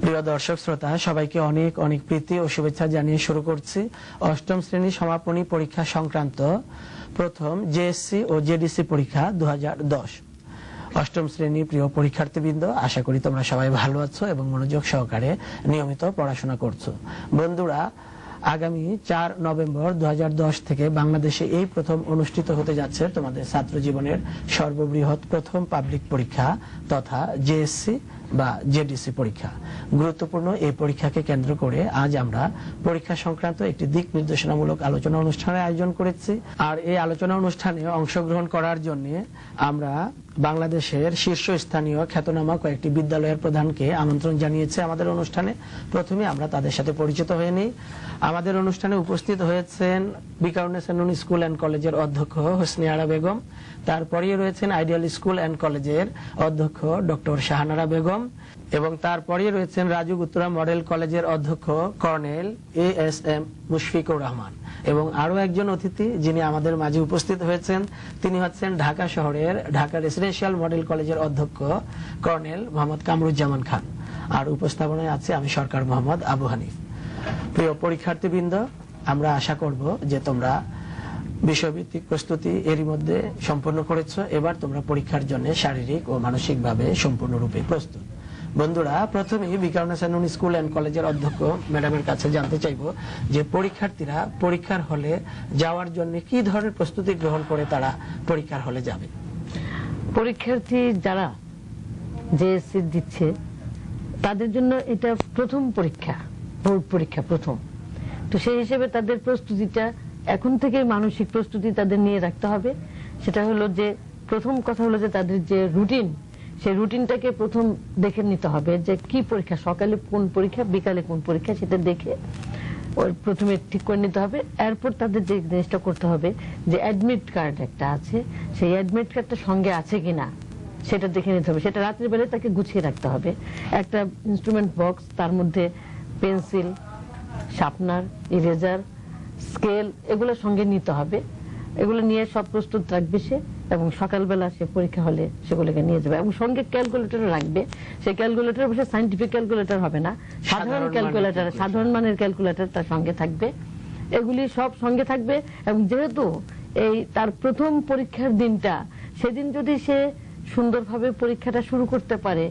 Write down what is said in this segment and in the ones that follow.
প্রিয় দর্শক শ্রোতা সবাইকে অনেক অনেক প্রীতি ও শুভেচ্ছা জানিয়ে শুরু করছি অষ্টম শ্রেণী সমাপনী পরীক্ষা সংক্রান্ত প্রথম জেএসসি ও জেডিসি পরীক্ষা 2010। অষ্টম শ্রেণীর প্রিয় পরীক্ষার্থীবৃন্দ, আশা করি তোমরা সবাই ভালো আছো এবং মনোযোগ সহকারে নিয়মিত পড়াশোনা করছো। বন্ধুরা, আগামী 4 নভেম্বর 2010 থেকে বাংলাদেশে এই প্রথম অনুষ্ঠিত হতে যাচ্ছে তোমাদের ছাত্র জীবনের সর্ববৃহৎ প্রথম পাবলিক পরীক্ষা তথা জেএসসি বা জেডিসি পরীক্ষা। গুরুত্বপূর্ণ এই পরীক্ষাকে কেন্দ্র করে আজ আমরা পরীক্ষা সংক্রান্ত একটি দিক নির্দেশনামূলক আলোচনা অনুষ্ঠানের আয়োজন করেছি। আর এই আলোচনা অনুষ্ঠানে অংশগ্রহণ করার জন্য আমরা বাংলাদেশের শীর্ষস্থানীয় খ্যাতনামা কয়েকটি বিদ্যালয়ের প্রধানকে আমন্ত্রণ জানিয়েছে আমাদের অনুষ্ঠানে। প্রথমে আমরা তাদের সাথে পরিচিত হয়ে নিই। আমাদের অনুষ্ঠানে উপস্থিত হয়েছেন বিকারুন্নেসা নূন স্কুল অ্যান্ড কলেজের অধ্যক্ষ হোসনে আরা বেগম, তারপরে রয়েছেন আইডিয়াল স্কুল অ্যান্ড কলেজের অধ্যক্ষ ডক্টর শাহানারা বেগম, এবং তারপরে রয়েছেন রাজু গুত্রা মডেল কলেজের অধ্যক্ষ কর্নেল ASM মুশফিকুর রহমান, এবং আরো একজন অতিথি যিনি আমাদের মাঝে উপস্থিত হয়েছেন তিনি হচ্ছেন ঢাকা শহরের ঢাকা রেসিডেন্সিয়াল মডেল কলেজের অধ্যক্ষ কর্নেল মোহাম্মদ কামরুজ্জামান খান। আর উপস্থাপনায় আছে আমি সরকার মোহাম্মদ আবু হানিফ। প্রিয় পরীক্ষার্থীবৃন্দ, আমরা আশা করব যে তোমরা বিষয়ভিত্তিক প্রস্তুতি এরই মধ্যে সম্পন্ন করেছো। এবার তোমরা পরীক্ষার জন্য শারীরিক ও মানসিকভাবে সম্পূর্ণরূপে প্রস্তুত। বন্ধুরা, প্রথমেই বিকারুন্নেসা নূন স্কুল অ্যান্ড কলেজের অধ্যক্ষ ম্যাডামের কাছে জানতে চাইবো যে পরীক্ষার্থীরা পরীক্ষার হলে যাওয়ার জন্য কি ধরনের প্রস্তুতি গ্রহণ করে তারা পরীক্ষার হলে যাবে। পরীক্ষার্থী যারা জেএসসি দিচ্ছে তাদের জন্য এটা প্রথম পরীক্ষা, বোর্ড পরীক্ষা প্রথম। তো সেই হিসেবে তাদের প্রস্তুতিটা এখন থেকে মানসিক প্রস্তুতি তাদের নিয়ে রাখতে হবে। সেটা হলো যে প্রথম কথা হলো যে তাদের যে রুটিন, সেই রুটিনটাকে প্রথম দেখে নিতে হবে যে কি পরীক্ষা, সকালে কোন পরীক্ষা বিকালে কোন পরীক্ষা, সেটা দেখে ওর প্রথমে ঠিক করে নিতে হবে। এরপর তাদের যে জিনিসটা করতে হবে যে অ্যাডমিট কার্ড একটা আছে, সেই অ্যাডমিট কার্ডটা সঙ্গে আছে কিনা সেটা দেখে নিতে হবে। সেটা রাত্রি বেলায় তাকে গুছিয়ে রাখতে হবে। একটা ইনস্ট্রুমেন্ট বক্স, তার মধ্যে পেন্সিল, শার্পনার, ইরেজার, স্কেল এগুলো সঙ্গে নিতে হবে। এগুলো নিয়ে সব প্রস্তুত রাখবে সে, এবং সকালবেলা সে পরীক্ষা হলে সেগুলোকে নিয়ে যাবে। এবং সঙ্গে ক্যালকুলেটর রাখবে। সেই ক্যালকুলেটর অবশ্যই সাইন্টিফিক ক্যালকুলেটর হবে না, সাধারণ ক্যালকুলেটর, সাধারণ মানের ক্যালকুলেটর তার সঙ্গে থাকবে। এগুলি সব সঙ্গে থাকবে। এবং যেহেতু এই তার প্রথম পরীক্ষার দিনটা, সেদিন যদি সে সুন্দরভাবে পরীক্ষাটা শুরু করতে পারে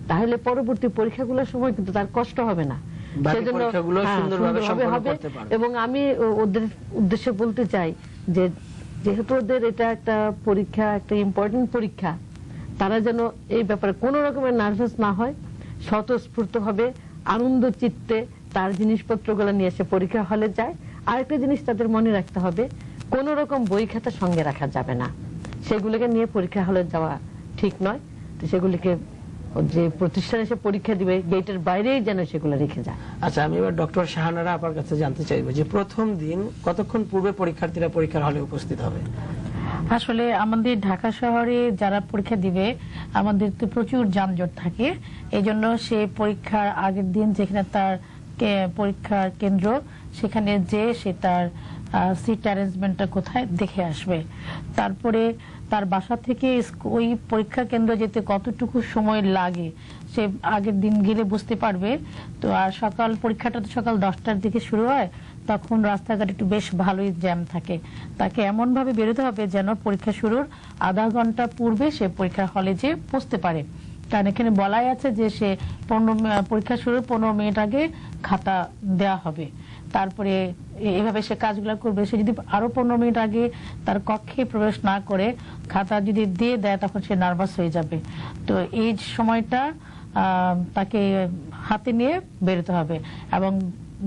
তাহলে পরবর্তী পরীক্ষাগুলোর সময় কিন্তু তার কষ্ট হবে না। এবং আমি ওদের উদ্দেশ্যে বলতে চাই যে যেহেতু ওদের এটা একটা পরীক্ষা, একটা ইম্পর্টেন্ট পরীক্ষা, তারা যেন এই ব্যাপারে কোনো রকমের নার্ভাস না হয়, স্বতঃস্ফূর্ত ভাবে আনন্দ চিত্তে তার জিনিসপত্রগুলো নিয়ে এসে পরীক্ষা হলে যায়। আরেকটা জিনিস তাদের মনে রাখতে হবে, কোন রকম বই খাতা সঙ্গে রাখা যাবে না। সেগুলোকে নিয়ে পরীক্ষা হলে যাওয়া ঠিক নয়। তো সেগুলিকে যে প্রতিষ্ঠানে এসে পরীক্ষা দিবে গেটের বাইরেই যেন সেগুলো রেখে যায়। আচ্ছা, আমি এবার ডক্টর শাহানারা আপনার কাছে জানতে চাইবো যে প্রথম দিন কতক্ষণ পূর্বে পরীক্ষার্থীরা পরীক্ষার হলে উপস্থিত হবে। আসলে আমাদের ঢাকা শহরে যারা পরীক্ষা দিবে আমাদের তো প্রচুর যানজট থাকে, এই জন্য সে পরীক্ষার আগের দিন যেখানে তার পরীক্ষার কেন্দ্র সেখানে যে সে তার সিট অ্যারেঞ্জমেন্টটা কোথায় দেখে আসবে। তারপরে তার বাসা থেকে ওই পরীক্ষা কেন্দ্র যেতে কতটুকু সময় লাগে সে আগের দিন গেলে বুঝতে পারবে। তো আর পরীক্ষাটা তো সকাল 10টার দিকে শুরু হয়, তখন রাস্তাঘাট একটু বেশ ভালোই জ্যাম থাকে। তাকে এমন ভাবে বেরোতে হবে যেন পরীক্ষা শুরুর আধা ঘন্টা পূর্বে সে পরীক্ষা হলে যে পৌঁছতে পারে। কারণ এখানে বলাই আছে যে সে পরীক্ষা শুরুর 15 মিনিট আগে খাতা দেয়া হবে। তারপরে এভাবে সে কাজগুলো করবে। সে যদি আরো 15 মিনিট আগে তার কক্ষে প্রবেশ না করে খাতা যদি দিয়ে দেয় তখন সে নার্ভাস হয়ে যাবে। তো এই সময়টা তাকে হাতে নিয়ে বেরোতে হবে। এবং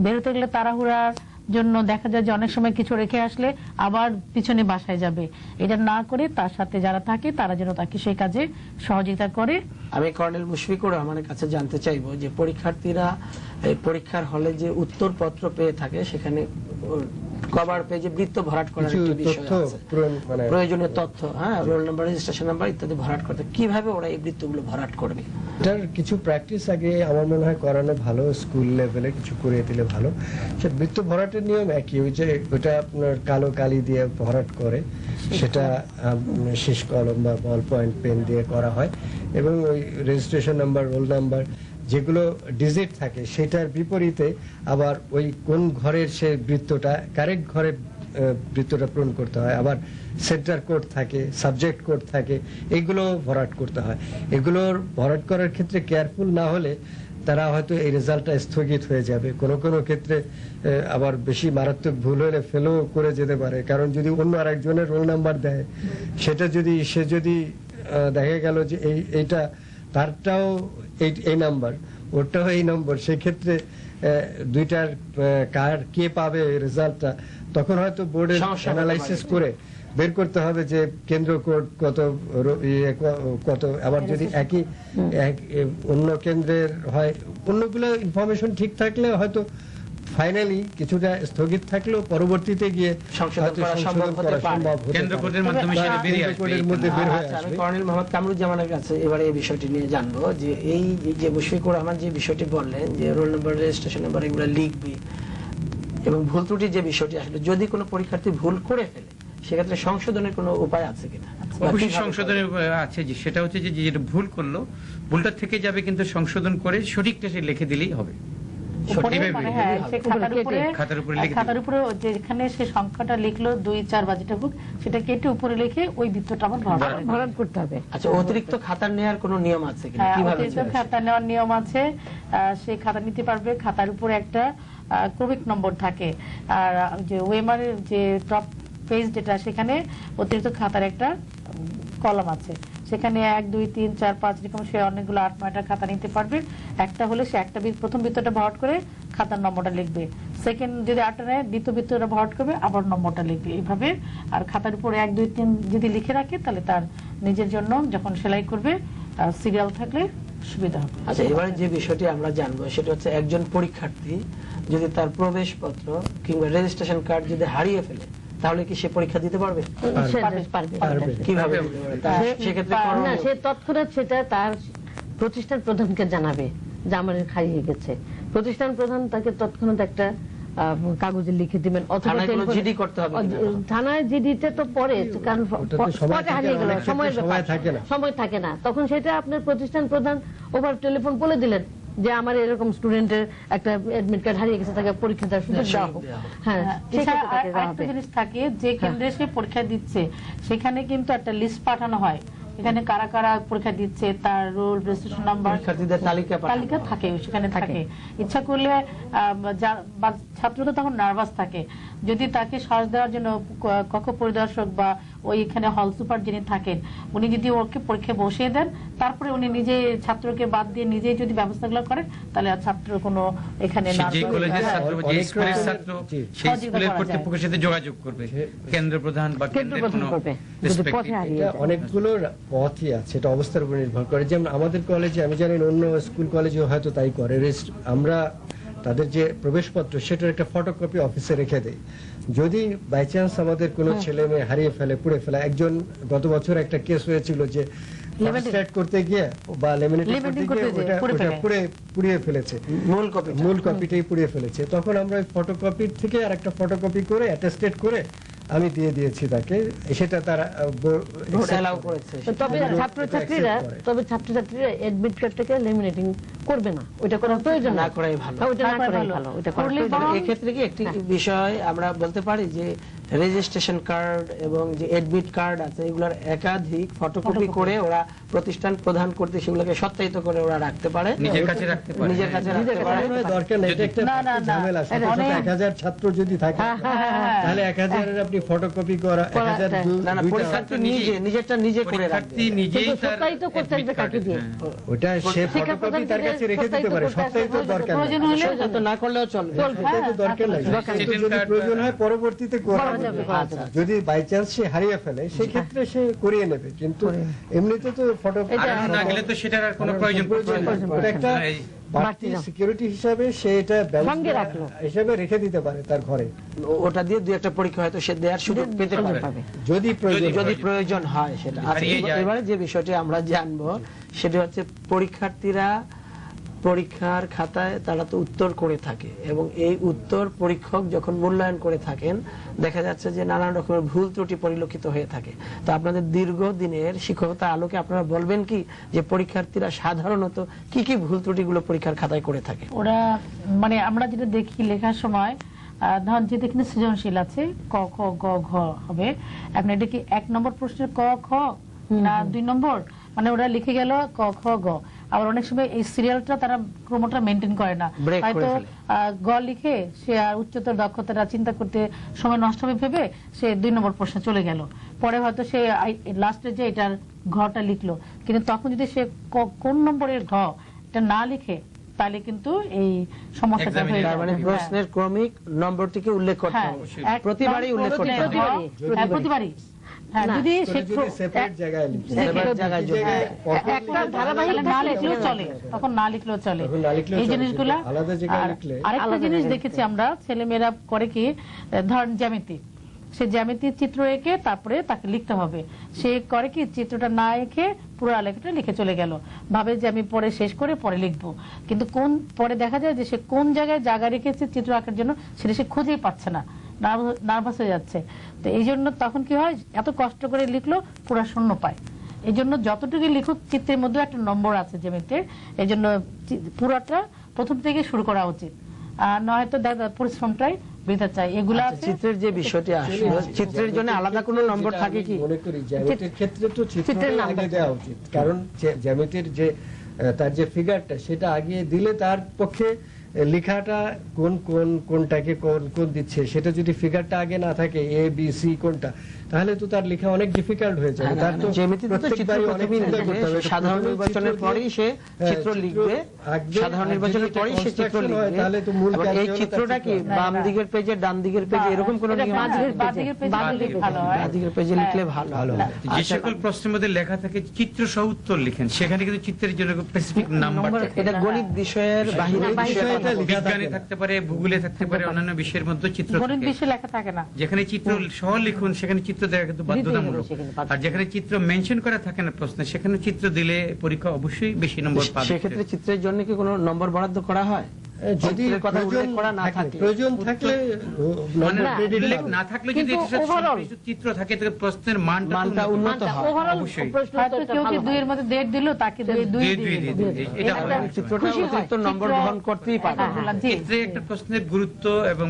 বেরোতে গেলে তাড়াহুড়ার জন্য দেখা যায় যে অনেক সময় কিছু রেখে আসলে আবার পিছনে বাসায় যাবে। এটা না করে তার সাথে যারা থাকে তারা যেন তাকে সেই কাজে সহযোগিতা করে। আমি কর্নেল মুশফিকুর রহমানের কাছে জানতে চাইবো যে পরীক্ষার্থীরা পরীক্ষার হলে যে উত্তরপত্র পেয়ে থাকে সেখানে কভার পেজে বৃত্ত ভরাট করার একটা বিষয় আছে, প্রয়োজনীয় তথ্য, রোল নাম্বার, রেজিস্ট্রেশন নাম্বার ইত্যাদি ভরাট করতে, কিভাবে ওরা এই বৃত্তগুলো ভরাট করবে? এটার কিছু প্র্যাকটিস আগে আমার মনে হয় করানো ভালো, স্কুল লেভেলে কিছু করিয়ে দিলে ভালো। সে বৃত্ত ভরাটের নিয়ম একই, ওই যে ওটা আপনার কালো কালি দিয়ে ভরাট করে, সেটা শেষ কলম বা বল পয়েন্ট পেন দিয়ে করা হয়। এবং ওই রেজিস্ট্রেশন নাম্বার, রোল নাম্বার যেগুলো ডিজিট থাকে সেটার বিপরীতে আবার ওই কোন ঘরের সে বৃত্তটা কারেক্ট ঘরে বৃত্তটা পূরণ করতে হয়, আবার সেন্টার কোড থাকে, সাবজেক্ট কোড থাকে, এগুলো ভরাট করতে হয়। এগুলোর ভরাট করার ক্ষেত্রে কেয়ারফুল না হলে তারা হয়তো এই রেজাল্টটা স্থগিত হয়ে যাবে, কোনো কোনো ক্ষেত্রে আবার বেশি মারাত্মক ভুল হলে ফেলও করে যেতে পারে। কারণ যদি অন্য আরেকজনের রোল নাম্বার দেয়, সেটা যদি সে যদি দেখা গেল যে এইটা তারটাও এই নাম্বার, ওরটাও এই নম্বর, সেক্ষেত্রে দুইটার কার কে পাবে রেজাল্টটা, তখন হয়তো বোর্ডে অ্যানালাইসিস করে বের করতে হবে যে কেন্দ্র কোড কত। আবার যদি একই অন্য কেন্দ্রের হয়, অন্যগুলো ইনফরমেশন ঠিক থাকলে হয়তো ফাইনালি কিছুটা স্থগিত থাকলেও পরবর্তীতে গিয়ে সংশোধন করা সম্ভব হতে পারে। কেন্দ্র কোডের মাধ্যমে সেটা বেরিয়ে আসবে। আমি কর্নেল মোহাম্মদ কামরুজ্জামানের কাছে এবারে এই বিষয়টি নিয়ে জানবো যে এই যে মুশফিকুর রহমান যে বিষয়টি বললেন যে রোল নাম্বার, রেজিস্ট্রেশন নাম্বার এগুলো লিখবে এবং ভুল ত্রুটির যে বিষয়টি আসলে যদি কোনো পরীক্ষার্থী ভুল করে ফেলে সেক্ষেত্রে সংশোধনের কোনো উপায় আছে কিনা? অবশ্যই সংশোধনের আছে, যে সেটা হচ্ছে যে যেটা ভুল করলো ভুলটা থেকে যাবে, কিন্তু সংশোধন করে সঠিকটা সে লিখে দিলেই হবে। খাতার উপরে যেখানে সে সংখ্যাটা লিখলো 2, 4 বা যেটা হোক সেটা কেটে উপরে লিখে ওই বৃত্তটা আবার ভরাট করতে হবে। আচ্ছা, অতিরিক্ত খাতা নেওয়ার কোনো নিয়ম আছে কিনা? অতিরিক্ত খাতা নেওয়ার নিয়ম আছে, সে খাতা নিতে পারবে। খাতার উপরে একটা ক্রমিক নম্বর থাকে, আর যে ওয়েমারের যে টপ পেজ যেটা, সেখানে অতিরিক্ত খাতার একটা কলাম আছে, সেখানে 1, 2, 3, 4, 5 এরকম সে অনেকগুলো 8, 9টা খাতা নিতে পারবে। একটা হলে সে একটা প্রথম বৃত্তটা ভরাট করে খাতার নম্বরটা লিখবে, সেকেন্ড যদি 8টা নেয় দ্বিতীয় বৃত্তটা ভরাট করবে, আবার নম্বরটা লিখবে, এইভাবে। আর খাতার উপরে 1, 2, 3 যদি লিখে রাখে তাহলে তার নিজের জন্য যখন সেলাই করবে সিরিয়াল থাকলে সুবিধা হবে। আচ্ছা, এবারে যে বিষয়টি আমরা জানবো সেটা হচ্ছে একজন পরীক্ষার্থী যদি তার প্রবেশপত্র কিংবা রেজিস্ট্রেশন কার্ড যদি হারিয়ে ফেলে তাহলে কি সে পরীক্ষা দিতে পারবে? কিভাবে? সে তৎক্ষণাৎ সেটা তার প্রতিষ্ঠান প্রধানকে জানাবে যে আমার হারিয়ে গেছে। প্রতিষ্ঠান প্রধান তাকে তৎক্ষণাৎ একটা কাগজে লিখে দিবেন, অথবা থানায় জিডিতে তো পরে, কারণ হারিয়ে গেল সময় থাকে না, তখন সেটা আপনার প্রতিষ্ঠান প্রধান ওভার টেলিফোন বলে দিলেন যে আমার এরকম স্টুডেন্টের একটা অ্যাডমিট কার্ড হারিয়ে গেছে, তাকে পরীক্ষা দেওয়ার সুযোগ দেওয়া হোক। হ্যাঁ, একটা জিনিস থাকে, যে কেন্দ্রে সে পরীক্ষা দিচ্ছে সেখানে কিন্তু একটা লিস্ট পাঠানো হয়, এখানে কারা কারা পরীক্ষা দিচ্ছে, তার রোল, রেজিস্ট্রেশন নাম্বার, তালিকা থাকে, সেখানে থাকে। ইচ্ছা করলে ছাত্র তো তখন নার্ভাস থাকে, যদি তাকে সাহস দেওয়ার জন্য কক্ষ পরিদর্শক বা ওইখানে হল সুপার যিনি থাকেন উনি যদি ওকে পরীক্ষা বসিয়ে দেন, তারপরে উনি নিজে ছাত্রকে বাদ দিয়ে নিজেই যদি ব্যবস্থাগুলো করেন, তাহলে আর ছাত্র কোনো এখানে কর্তৃপক্ষের সাথে যোগাযোগ করবে, কেন্দ্র প্রধান বা কেন্দ্রের কোনো অনেকগুলো পথই আছে, এটা অবস্থার উপর নির্ভর করে। যেমন আমাদের কলেজে, আমি জানি অন্য স্কুল কলেজে হয়তো তাই করে, আমরা তাদের যে প্রবেশপত্র সেটার একটা ফটোকপি অফিসে রেখে দেই। যদি বাই চান্স আমাদের কোনো ছেলে মেয়ে হারিয়ে ফেলে, পুড়ে ফেলে, একজন গত বছর একটা কেস হয়েছিল যে করতে গিয়ে বা লেমিনেট করতে গিয়ে ওটা পুড়িয়ে ফেলেছে, মূল কপিটাই পুড়িয়ে ফেলেছে। তখন আমরা ফটোকপির থেকে আর একটা ফটোকপি করে অ্যাটেস্টেড করে আমি দিয়ে দিয়েছি তাকে, সেটা তারা তবে ছাত্রছাত্রীরা অ্যাডমিট কার্ডটাকে লেমিনেটিং করবে না, ওইটা করার প্রয়োজন না করাই ভালো। এক্ষেত্রে কি একটি বিষয় আমরা বলতে পারি যে রেজিস্ট্রেশন কার্ড এবং যে অ্যাডমিট কার্ড আছে এগুলোর একাধিক ফটোকপি করে ওরা প্রতিষ্ঠান প্রধান করতে সেগুলোকে সত্যায়িত করে ওরা রাখতে পারে, নিজের কাছে রাখতে পারে। দরকার নেই, এটা একটা ঝামেলা। 1000 ছাত্র যদি থাকে তাহলে 1000 এর আপনি ফটোকপি করা 1000 না, পরীক্ষার্থী নিজেরটা নিজে করে রাখবে, নিজেই সত্যায়িত করতে হবে কাকে দিয়ে, ওটা সে ফটোকপি তার কাছে রেখে দিতে পারে, সত্যায়িত দরকার নেই, প্রয়োজন হলে না করলেও চলবে, সত্যায়িত দরকার নেই। কিন্তু যদি প্রয়োজন হয় পরবর্তীতে করা যাবে। যদি বাই চান্স সে হারিয়ে ফেলে সেক্ষেত্রে সে করিয়ে নেবে, কিন্তু এমনিতে তো ফটো না গেলে তো সেটার আর কোনো প্রয়োজন পড়ছে না। ওটা একটা বাড়তি সিকিউরিটি হিসাবে সে এটা হিসাবে রেখে দিতে পারে তার ঘরে, ওটা দিয়ে দুই একটা পরীক্ষা হয়তো সে দেওয়ার সুযোগ পেতে পারে যদি প্রয়োজন হয় সেটা। এবারে যে বিষয়টি আমরা জানবো সেটা হচ্ছে পরীক্ষার্থীরা পরীক্ষার খাতায় তারা তো উত্তর করে থাকে এবং এই উত্তর পরীক্ষক যখন মূল্যায়ন করে থাকেন দেখা যাচ্ছে যে নানান রকমের ভুল ত্রুটি পরিলক্ষিত হয়ে থাকে। তো আপনাদের দীর্ঘদিনের শিক্ষকতার আলোকে আপনারা বলবেন কি যে পরীক্ষার্থীরা সাধারণত কি কি ভুল ত্রুটিগুলো পরীক্ষার খাতায় করে থাকে? ওরা মানে আমরা যেটা দেখি লেখার সময় ধর যেটা এখানে সৃজনশীল আছে ক খ গ ঘ হবে, এখন এটা কি 1 নম্বর প্রশ্নের ক খ না 2 নম্বর, মানে ওরা লিখে গেল ক খ গ। আবার অনেক সময় এই সিরিয়ালটা তারা ক্রমটা মেনটেন করে না, Break করে হয়তো ফেলে। গ লিখে সে আর উচ্চতর দক্ষতাটা চিন্তা করতে সময় নষ্ট হবে ভেবে সে 2 নম্বর প্রশ্নে চলে গেল, পরে হয়তো সে লাস্টে যে এটার ঘটা লিখলো, কিন্তু তখন যদি সে কোন নম্বরের ঘ এটা না লিখে তাহলে কিন্তু এই সমস্যাটা হয়ে তার মানে যাবে। প্রশ্নের ক্রমিক নম্বরটিকে উল্লেখ করতে হ্যাঁ, হবে, এক প্রতিবারই উল্লেখ করতে হবে। প্রতিবারই হ্যাঁ, যদি সে সেপারেট জায়গায় লিখছে, সেপারেট জায়গায় যোগ জায়গায় করতে হবে। একটা ধারাবাহিক না লিখলেও চলে, তখন না লিখলেও চলে তখন না লিখলেও এই চলে, জিনিসগুলা। সেটা আলাদা জায়গায় আর লিখলে আরেকটা জিনিস দেখেছি আমরা, ছেলে মেয়েরা করে কি ধরেন জ্যামিতি, সে জ্যামিতির চিত্র এঁকে তারপরে তাকে লিখতে হবে, সে করে কি চিত্রটা না এঁকে পুরো লেখাটা লিখে চলে গেল, ভাবে যে আমি পরে শেষ করে পরে লিখবো, কিন্তু কোন পরে দেখা যায় যে সে কোন জায়গায় জায়গা রেখেছে চিত্র আঁকার জন্য সেটা সে খুঁজেই পাচ্ছে না, নার্ভাস হয়ে যাচ্ছে। তো এই জন্য তখন কি হয়, এত কষ্ট করে লিখলো পুরো শূন্য পায়। এই জন্য যতটুকু লিখুক চিত্রের মধ্যে একটা নম্বর আছে জ্যামিতিতে, এই জন্য পুরোটা প্রথম থেকে শুরু করা উচিত, আর নয়তো পরিশ্রমটাই বৃথা চাই। এগুলো আচ্ছা, আছে চিত্রের যে বিষয়টি আসলো, চিত্রের জন্য আলাদা কোনো নম্বর যেটা থাকে আমি কি? মনে করি জ্যামিতির ক্ষেত্রে তো চিত্রের আগে দেওয়া উচিত, কারণ জ্যামিতির যে তার যে ফিগারটা সেটা আগে দিলে তার পক্ষে লেখাটা কোনটাকে কোন দিচ্ছে সেটা যদি ফিগারটা আগে না থাকে এ বি সি কোনটা, তাহলে তো তার লেখা অনেক ডিফিকাল্ট হয়ে যাবে। তার তো জ্যামিতিতে তো চিত্র প্রত্যেকবারই অনেক প্রথমেই চিন্তা লিখবে, করতে হবে। সাধারণ নির্বাচনের পরেই সে চিত্র লিখবে, আঁকবে, সাধারণ আর নির্বাচনের যদি পরেই সে চিত্র construction হয়, লিখবে। তাহলে তো মূল এবং কাজই এই হলো তার চিত্রটা কি চিত্র। বাম দিকের পেজে ডান দিকের পেজে এরকম কোনো নিয়ম আছে? বাঁ দিকের পেজে ভালো হয়। বাঁ দিকের পেজে লিখলে ভালো ভালো হবে। হয়। যে আচ্ছা, সকল প্রশ্নের মধ্যে লেখা থাকে চিত্র সহ উত্তর লিখেন, সেখানে কিন্তু চিত্রের জন্য স্পেসিফিক নাম্বার থাকে। এটা গণিত বিষয়ের বাহিরে বিষয়টা লেখা বিজ্ঞানে থাকে না। থাকতে পারে, ভূগোলে থাকতে পারে, অন্যান্য বিষয়ের মধ্যে চিত্র গণিত থাকে। বিষয়ে লেখা থাকে না, যেখানে চিত্র সহ লিখুন সেখানে চিত্র দেওয়া কিন্তু বাধ্যতামূলক, আর যেখানে চিত্র মেনশন করা থাকে না প্রশ্নে সেখানে চিত্র দিলে পরীক্ষা অবশ্যই বেশি নম্বর পাবে। সেক্ষেত্রে চিত্রের জন্য কি কোনো নম্বর বরাদ্দ করা হয়? যদি চিত্রের কথা উল্লেখ করা না থাকে, প্রয়োজন থাকলে মানে নম্বর credit উল্লেখ হবে। না থাকলে যদি কিন্তু এটার সাথে overall- সংশ্লিষ্ট চিত্র থাকে তাহলে প্রশ্নের মানটা মানটা উন্নত হয়। ওভারঅল অবশ্যই। প্রশ্ন হয়তো উত্তরটা কেউ কি ভালো 2 হয়। এর মধ্যে 1.5 দিল, তাকে 2 দুই দিয়ে দিন। এটা এটা হবে। একটা চিত্রটা খুশি হয়। অতিরিক্ত নম্বর চিত্র- গ্রহণ করতেই পারে। জি। চিত্রে একটা প্রশ্নের গুরুত্ব এবং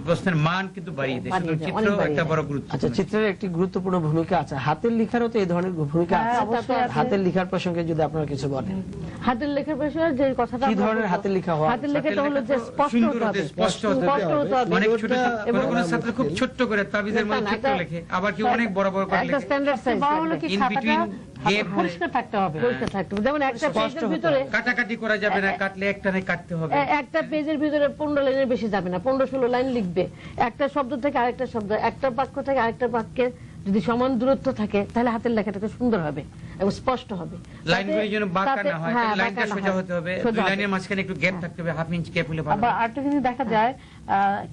প্রশ্নের মান কিন্তু বাড়িয়ে দেয়, বাড়িয়ে সুতরাং দেয়, চিত্র অনেক বাড়িয়ে একটা দেয়। বড় গুরুত্ব। আচ্ছা, চিত্রের একটি গুরুত্বপূর্ণ ভূমিকা আছে, হাতের লেখারও তো এই ধরনের ভূমিকা হ্যাঁ, আছে। অবশ্যই আছে। হাতের লেখার প্রসঙ্গে যদি আপনারা কিছু বলেন, হাতের লেখার বিষয়ে যে কথাটা কি আমরা ধরনের বলবো, হাতের লেখা হওয়া হাতের লেখাটা হলো যে স্পষ্ট সুন্দর হতে হতে হবে, স্পষ্ট হতে হবে। স্পষ্ট হতে হবে। অনেক ছোট এবং কোনো ছাত্র খুব ছোট্ট করে তাবিজের মধ্যে না, চিত্র একটা- লেখে, আবার কি অনেক বড় বড় করে একটা লেখে। স্ট্যান্ডার্ড সাইজ বড় হলো কি In খাতাটা between gap পরিষ্কার থাকতে হবে। পরীক্ষা থাকতে হবে। যেমন একটা স্পষ্ট পেজের হতে ভিতরে কাটাকাটি করা যাবে না, কাটলে একটা নাই কাটতে হবে। একটা পেজের ভিতরে 15 লাইনের বেশি যাবে না, 15-16 লাইন লিখবে। একটা শব্দ থেকে আরেকটা শব্দ, একটা বাক্য থেকে আরেকটা বাক্যে যদি সমান দূরত্ব থাকে তাহলে হাতের লেখাটা সুন্দর হবে এবং স্পষ্ট হবে। লাইনগুলি যেন বাঁকা তাতে- না হয়, হ্যাঁ, লাইনটা বাঁকা না সোজা হয়। হতে হবে, সোজা দুই হবে। লাইনের মাঝখানে একটু গ্যাপ থাকতে হবে, হাফ ইঞ্চ গ্যাপ হলে ভালো আবার হয়। আরেকটা জিনিস দেখা যায়,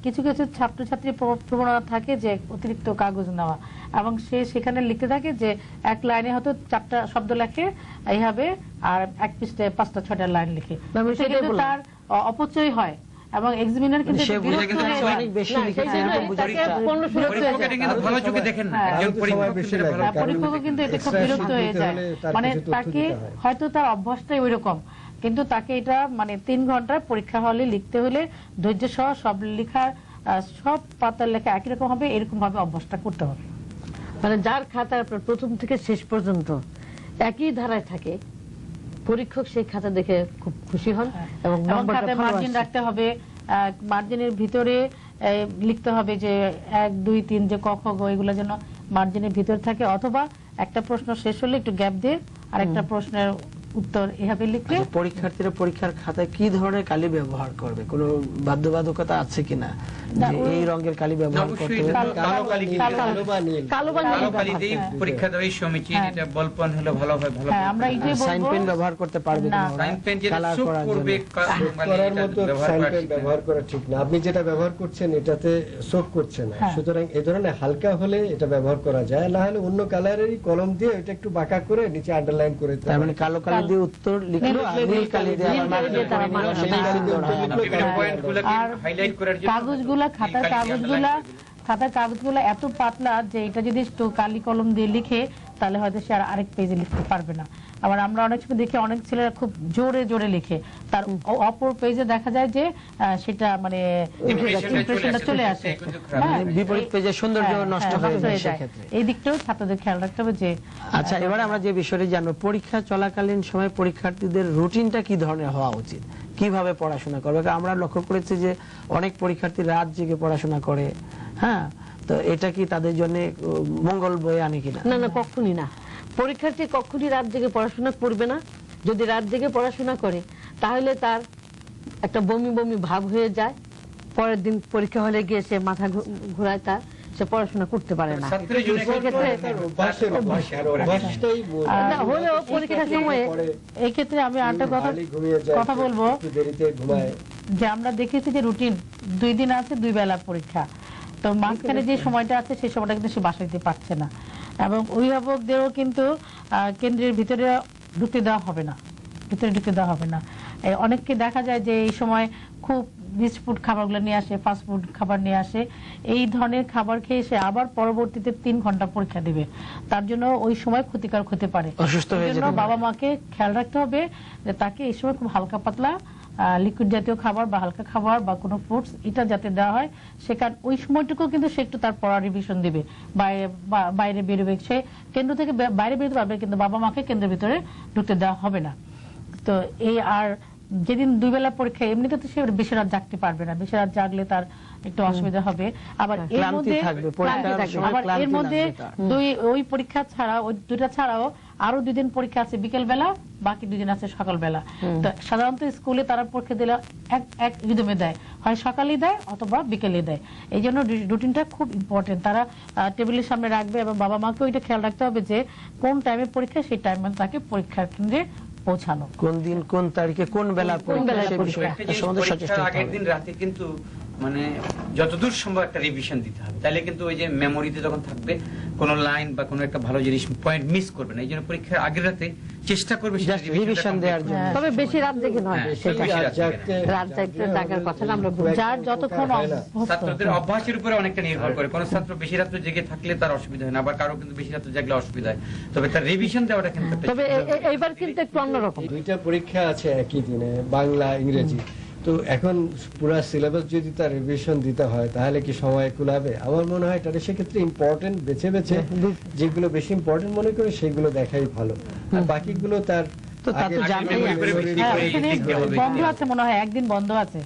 কিছু কিছু ছাত্রছাত্রী প্রবণতা থাকে যে অতিরিক্ত কাগজ নেওয়া, এবং সে সেখানে লিখতে থাকে যে এক লাইনে হয়তো 4টা শব্দ লেখে এইভাবে, আর এক পৃষ্ঠায় 5টা 6টা লাইন লিখে, আমি সে সেটাই কিন্তু বললাম। তার অপচয় হয় এবং এক্সামিনার কিন্তু সে এটা বুঝে বিরক্ত গেছে হয়ে যে যায়। অনেক বেশি না, লিখেছে, সেই জন্য এরকম বুঝে তাকে গেছে। 15-16 হয়ে পরীক্ষক যায়। এটা কিন্তু ভালো চোখে দেখেন না, হ্যাঁ, একজন আরো তো পরীক্ষক সময় বেশি কিন্তু এটা লাগে, ভালো- কারণ পরীক্ষকও কিন্তু এটা খুব extra বিরক্ত sheet হয়ে দিতে যায়, হলে তার মানে কিছু তথ্য তাকে দিতে হয়। হয়তো তার অভ্যাসটাই ওই রকম, কিন্তু তাকে এটা মানে 3 ঘন্টার পরীক্ষা হলে লিখতে হলে ধৈর্য সহ সব লেখার সব পাতার লেখা একই রকম হবে, এরকম ভাবে অভ্যাসটা করতে হবে। মানে যার খাতা আপনার প্রথম থেকে শেষ পর্যন্ত একই ধারায় থাকে, পরীক্ষক সেই খাতা দেখে খুব খুশি হন এবং এবং নম্বরটা খাতায় ভালো মার্জিন আসে। রাখতে হবে, মার্জিনের ভিতরে লিখতে হবে যে 1 2 3 যে ক খ গ এগুলো যেন মার্জিনের ভিতরে থাকে, অথবা একটা প্রশ্ন শেষ হলে একটু গ্যাপ দিয়ে আরেকটা প্রশ্নের উত্তর এভাবে লিখলে। আচ্ছা, পরীক্ষার্থীরা পরীক্ষার খাতায় কি ধরনের কালি ব্যবহার করবে, কোনো বাধ্যবাধকতা আছে কিনা যে এই রঙের কালি ব্যবহার অবশ্যই করতে এটা হবে? কালো কালি কিন্তু- কালো বা নীল। কালো বা নীল কালো ব্যবহার কালিতেই করে। পরীক্ষা দেওয়াই সমীচীন, হ্যাঁ। এটা বল পেন হলে ভালো হয়, ভালো হ্যাঁ, আমরা এটাই সাইন বলবো। পেন ব্যবহার করতে পারবে না, কিনা ওরা? সাইন পেন যেটা কালার সুপ করার করবে, জন্য। মানে করার এটা মতো ব্যবহার সাইন করা পেন ঠিক না। ব্যবহার করা ঠিক না। আপনি যেটা ব্যবহার করছেন এটাতে সোক করছে না, হ্যাঁ। সুতরাং এই ধরনের হালকা হলে এটা ব্যবহার করা যায়, না হলে অন্য কালারেরই কলম দিয়ে এটা একটু বাঁকা করে নিচে আন্ডারলাইন করে দিতে তার হবে। মানে কালো কালি দিয়ে উত্তর লিখলো আর নীল কালি দিয়ে আবার mark করে তারা নিলো, mark সেটাই করে সুন্দর হয়। বিভিন্ন পয়েন্টগুলোকে আর হাইলাইট করার জন্য কাগজগুলা খাতার নীল কালি দিয়ে কাগজগুলা underline করে দিল। খাতার কাগজগুলো এত পাতলা যে এটা যদি কালি কলম দিয়ে লিখে তাহলে হয়তো সে আর আরেক পেজে লিখতে পারবে না। আবার আমরা অনেক সময় দেখি অনেক ছেলেরা খুব জোরে জোরে লিখে, তার অপর পেজে দেখা যায় যে সেটা মানে ইমপ্রেশনটা চলে আসে। হ্যাঁ, বিপরীত পেজে সৌন্দর্য হ্যাঁ, নষ্ট হ্যাঁ, হয়ে নষ্ট যায় হয়ে যায়। সেক্ষেত্রে। এই দিকটাও ছাত্রদের খেয়াল রাখতে হবে যে আচ্ছা, এবারে আমরা যে বিষয়টি জানবো, পরীক্ষা চলাকালীন সময় পরীক্ষার্থীদের রুটিনটা কি ধরনের হওয়া উচিত, কিভাবে পড়াশোনা করবে? কারণ আমরা লক্ষ্য করেছি যে অনেক পরীক্ষার্থী রাত জেগে পড়াশোনা করে, হ্যাঁ, তো এটা কি তাদের জন্য মঙ্গল বয়ে আনে কিনা? না না, কখনই না। পরীক্ষার্থী কখনই রাত জেগে পড়াশোনা করবে না। যদি রাত জেগে পড়াশোনা করে তাহলে তার একটা বমি বমি ভাব হয়ে যায়, পরের দিন পরীক্ষা হলে গিয়ে সে মাথা ঘোরায়, তার সে পড়াশোনা করতে পারে না। ছাত্রের জন্য সেক্ষেত্রে অভ্যাসের অভ্যাস, আর অভ্যাসটাই না হলেও পরীক্ষার সময়ে এই ক্ষেত্রে আমি আরেকটা কথা বলবো একটু দেরিতে ঘুমায়। যে আমরা দেখেছি যে রুটিন 2 দিন আছে 2 বেলা পরীক্ষা, তো মাঝখানে যে সময়টা আছে সেই সময়টা কিন্তু সে বাসায় দিতে পারছে না, এবং অভিভাবকদেরও কিন্তু কেন্দ্রের ভিতরে ঢুকতে দেওয়া হবে না, ভিতরে ঢুকতে দেওয়া হবে না। অনেককে দেখা যায় যে এই সময় খুব রিচ ফুড খাবারগুলো নিয়ে আসে, ফাস্ট ফুড খাবার নিয়ে আসে, এই ধরনের খাবার খেয়ে সে আবার পরবর্তীতে 3 ঘন্টা পরীক্ষা দিবে, তার জন্য ওই সময় ক্ষতিকারক হতে পারে। অসুস্থ হয়ে এই জন্য যেতে পারে। বাবা মাকে খেয়াল রাখতে হবে যে তাকে এই সময় খুব হালকা পাতলা লিকুইড জাতীয় খাবার বা হালকা খাবার বা কোনো ফ্রুটস এটা যাতে দেওয়া হয়, সেখানে ওই সময়টুকু কিন্তু সে একটু তার পড়া রিভিশন দিবে, বাইরে বেরোবে, সে কেন্দ্র থেকে বাইরে বেরোতে পারবে কিন্তু বাবা মাকে কেন্দ্রের ভিতরে ঢুকতে দেওয়া হবে না। তো এই আর যেদিন 2 বেলা পরীক্ষা, এমনিতে তো সে বেশি রাত জাগতে পারবে না, বেশি রাত জাগলে তার একটু অসুবিধা হবে। আবার এর ক্লান্তি মধ্যে থাকবে, পরীক্ষার সময় আবার ক্লান্তি এর মধ্যে লাগবে ওই পরীক্ষা ছাড়া, ওই 2টা ছাড়াও আরো 2 দিন পরীক্ষা আছে বিকেল বেলা, বাকি 2 দিন আছে সকাল বেলা। তো সাধারণত স্কুলে তারা পরীক্ষা দিলে এক রিদমে দেয়, হয় সকালে দেয় অথবা বিকেলে দেয়। এই জন্য রুটিনটা খুব ইম্পর্টেন্ট, তারা টেবিলের সামনে রাখবে এবং বাবা মাকে ওইটা খেয়াল রাখতে হবে যে কোন টাইমে পরীক্ষা, সেই টাইমে তাকে পরীক্ষার কেন্দ্রে পৌঁছানো, কোন দিন কোন তারিখে কোন বেলা পরীক্ষা, সে বিষয়ে একটা জিনিস, সম্বন্ধে সচেষ্ট পরীক্ষার হতে আগের হবে। দিন রাতে কিন্তু মানে যতদূর সম্ভব একটা রিভিশন দিতে হবে, তাহলে কিন্তু ওই যে মেমোরিতে যখন থাকবে কোন লাইন বা কোনো একটা ভালো জিনিস পয়েন্ট মিস করবে না। এই জন্য পরীক্ষার আগের রাতে চেষ্টা করবে সেটা Just revision দেওয়ার জন্য। তবে বেশি রাত জেগে নয়, হ্যাঁ, সেটা বেশি রাত জেগে না। রাত জাগতে জাগার কথা আমরা বলি। যার যতক্ষণ অভ্যস্ত। ছাত্রদের অভ্যাসের উপরে অনেকটা নির্ভর করে, কোন ছাত্র বেশি রাত্রে জেগে থাকলে তার অসুবিধা হয় না, আবার কারো কিন্তু বেশি রাত্রে জাগলে অসুবিধা হয়, তবে তার রিভিশন দেওয়াটা কিন্তু একটা তবে এইবার কিন্তু একটু অন্যরকম। 2টা পরীক্ষা আছে একই দিনে, বাংলা ইংরেজি। তো এখন পুরো সিলেবাস যদি তার রিভিশন দিতে হয় তাহলে কি সময় কুলাবে? আমার মনে হয় তাহলে সেক্ষেত্রে ইম্পর্টেন্ট বেছে বেছে যেগুলো বেশি ইম্পর্টেন্ট মনে করে সেগুলো দেখাই ভালো, আর বাকিগুলো তার তো তা তো আগের জানতেই memory হবে। করে হ্যাঁ, করে এখানে লিখতে হবে। বন্ধ আছে মনে হয়, একদিন বন্ধ আছে,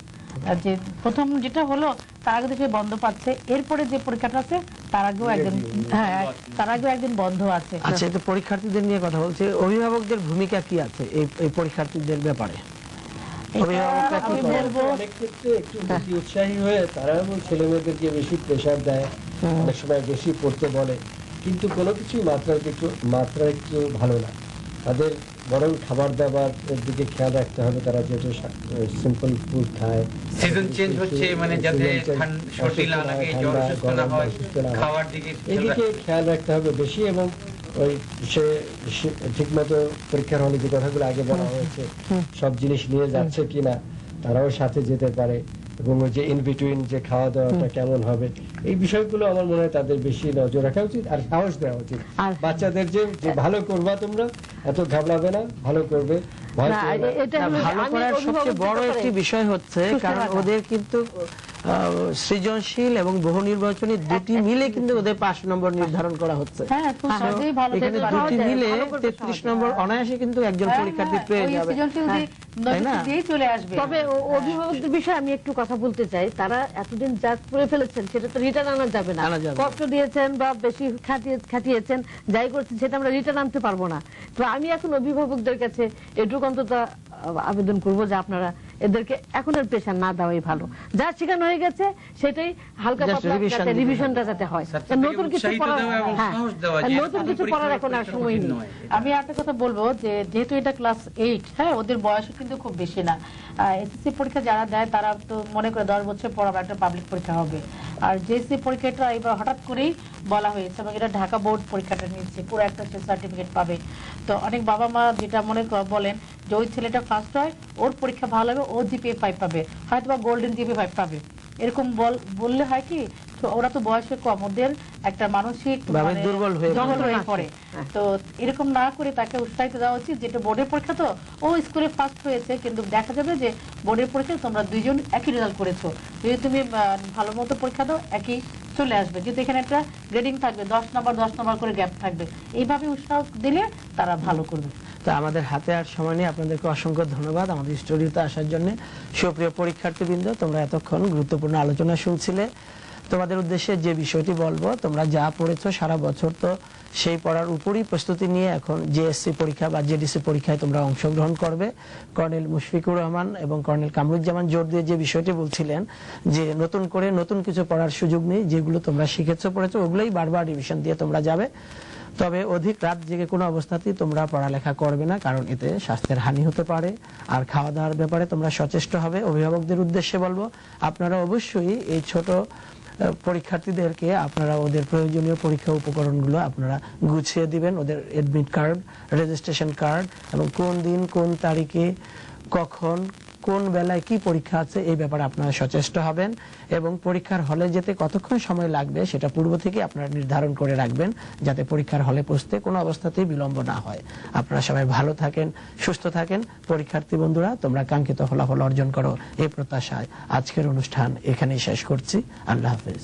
আর যে প্রথম যেটা হলো তার আগে থেকে বন্ধ পাচ্ছে, এরপরে যে পরীক্ষাটা আছে তার আগেও একদিন, হ্যাঁ তার আগেও একদিন বন্ধ আছে। আচ্ছা, এই তো পরীক্ষার্থীদের নিয়ে কথা বলছে, অভিভাবকদের ভূমিকা কি আছে এই পরীক্ষার্থীদের ব্যাপারে? অভিভাবকরা কি আমি করে? বলবো অনেক ক্ষেত্রে একটু বেশি উৎসাহী হয়ে তারাও ছেলে মেয়েদেরকে বেশি প্রেশার দেয়, অনেক সময় বেশি পড়তে বলে, কিন্তু কোনো কিছুই মাত্রা একটু ভালো না। তাদের বরং খাবার দাবার এর দিকে খেয়াল রাখতে হবে, তারা যেটা সিম্পল ফুড খায়, সিজন চেঞ্জ হচ্ছে, মানে যাতে সর্দি না লাগে, জ্বর অসুস্থ না হয়, খাওয়ার দিকে এদিকে খেয়াল রাখতে হবে বেশি, এবং ওই সে ঠিক মতো পরীক্ষার হলে যে কথাগুলো আগে বলা হয়েছে সব জিনিস নিয়ে যাচ্ছে কিনা, তারাও সাথে যেতে পারে, এবং ওই যে ইন বিটুইন যে খাওয়া দাওয়াটা কেমন হবে, এই বিষয়গুলো আমার মনে হয় তাদের বেশি নজর রাখা উচিত, আর সাহস দেওয়া উচিত বাচ্চাদের যে ভালো করবা, তোমরা এত ঘাবড়াবে না, ভালো করবে, ভয় না, পেও না। এটা না, হলো ভালো আমি করার সবচেয়ে অভিভাবক বড় যেটা একটি করে, বিষয় হচ্ছে, সুস্থ কারণ রাখা। ওদের কিন্তু সৃজনশীল এবং বহু নির্বাচনী দুটি মিলে কিন্তু ওদের 5 নম্বর নির্ধারণ করা হচ্ছে। হ্যাঁ, খুব সহজেই ভালো এখানে করতে দুটি পারবে। মিলে ভালো করতে 33 নম্বর অনায়াসে কিন্তু একজন হ্যাঁ, পরীক্ষার্থী হ্যাঁ, পেয়ে ওই যাবে। সৃজনশীল তাই না? দিয়েই চলে আসবে। তবে অভিভাবকদের বিষয়ে আমি একটু কথা বলতে চাই। তারা এতদিন যা করে ফেলেছেন সেটা তো রিটার্ন আনা যাবে না। আনা যাবে না। কষ্ট দিয়েছেন বা বেশি খাটিয়েছেন, যাই করছেন সেটা আমরা রিটার্ন আনতে পারবো না। তো আমি এখন অভিভাবকদের কাছে এটুকু অন্তত আবেদন করবো যে আপনারা এদেরকে এখন আর প্রেশার না দেওয়াই ভালো। যা শেখানো হয়ে গেছে সেটাই হালকা Just পাতলা revision যাতে দিতে রিভিশনটা যাতে হয়। ছাত্রদেরকে নতুন কিছু উৎসাহিত পড়ার, দেওয়া এবং হ্যাঁ, সাহস দেওয়া যে নতুন কিছু পড়ার এখন আর সময় নেই। আমি একটা কথা বলবো যে যেহেতু এটা ক্লাস 8, হ্যাঁ, ওদের বয়স কিন্তু খুব বেশি না। এসএসসি পরীক্ষা যারা দেয় তারা তো মনে করে 10 বছর পর আবার একটা পাবলিক পরীক্ষা হবে, আর জেএসসি পরীক্ষাটা এবার হঠাৎ করেই বলা হয়েছে এবং এটা ঢাকা বোর্ড পরীক্ষাটা নিচ্ছে, পুরো একটা সার্টিফিকেট পাবে। তো অনেক বাবা মা যেটা মনে বলেন যে ওই ছেলেটা ফার্স্ট হয়, ওর পরীক্ষা ভালো হবে, ও জিপিএ 5 পাবে, হয়তো বা গোল্ডেন জিপিএ 5 পাবে, এরকম বললে হয় কি, তো ওরা তো বয়সে কম, ওদের একটা মানসিক দুর্বল হয়ে পড়ে। তো এরকম না করে তাকে উৎসাহিত দেওয়া উচিত, যেটা বোর্ডের পরীক্ষা, তো ও স্কুলে ফার্স্ট হয়েছে, কিন্তু দেখা যাবে যে বোর্ডের পরীক্ষায় তোমরা দুইজন একই রেজাল্ট করেছো, যদি তুমি ভালো মতো পরীক্ষা দাও একই চলে আসবে, কিন্তু এখানে একটা গ্রেডিং থাকবে, 10 নম্বর করে গ্যাপ থাকবে, এইভাবে উৎসাহ দিলে তারা ভালো করবে। তো আমাদের হাতে আর সময় নেই, আপনাদেরকে অসংখ্য ধন্যবাদ আমাদের স্টুডিওতে আসার জন্য। সুপ্রিয় পরীক্ষার্থীবৃন্দ, তোমরা এতক্ষণ গুরুত্বপূর্ণ আলোচনা শুনছিলে। তোমাদের উদ্দেশ্যে যে বিষয়টি বলবো, তোমরা যা পড়েছো সারা বছর, তো সেই পড়ার উপরই প্রস্তুতি নিয়ে এখন জেএসসি পরীক্ষা বা জেডিসি পরীক্ষায় তোমরা অংশগ্রহণ করবে। কর্নেল মুশফিকুর রহমান এবং কর্নেল কামরুজ্জামান জোর দিয়ে যে বিষয়টি বলছিলেন যে নতুন করে নতুন কিছু পড়ার সুযোগ নেই, যেগুলো তোমরা শিখেছো পড়েছো ওগুলোই বারবার রিভিশন দিয়ে তোমরা যাবে। তবে অধিক রাত জেগে কোনো অবস্থাতেই তোমরা পড়ালেখা করবে না, কারণ এতে স্বাস্থ্যের হানি হতে পারে। আর খাওয়া দাওয়ার ব্যাপারে তোমরা সচেষ্ট হবে। অভিভাবকদের উদ্দেশ্যে বলবো, আপনারা অবশ্যই এই ছোট পরীক্ষার্থীদেরকে আপনারা ওদের প্রয়োজনীয় পরীক্ষা উপকরণগুলো আপনারা গুছিয়ে দিবেন, ওদের এডমিট কার্ড, রেজিস্ট্রেশন কার্ড, এবং কোন দিন কোন তারিখে কখন কোন বেলায় কি পরীক্ষা আছে এই ব্যাপারে আপনারা সচেষ্ট হবেন। এবং পরীক্ষার হলে যেতে কতক্ষণ সময় লাগবে সেটা পূর্ব থেকে আপনারা নির্ধারণ করে রাখবেন, যাতে পরীক্ষার হলে পৌঁছতে কোনো অবস্থাতেই বিলম্ব না হয়। আপনারা সবাই ভালো থাকেন, সুস্থ থাকেন। পরীক্ষার্থী বন্ধুরা, তোমরা কাঙ্ক্ষিত ফলাফল অর্জন করো এই প্রত্যাশায় আজকের অনুষ্ঠান এখানেই শেষ করছি। আল্লাহ হাফেজ।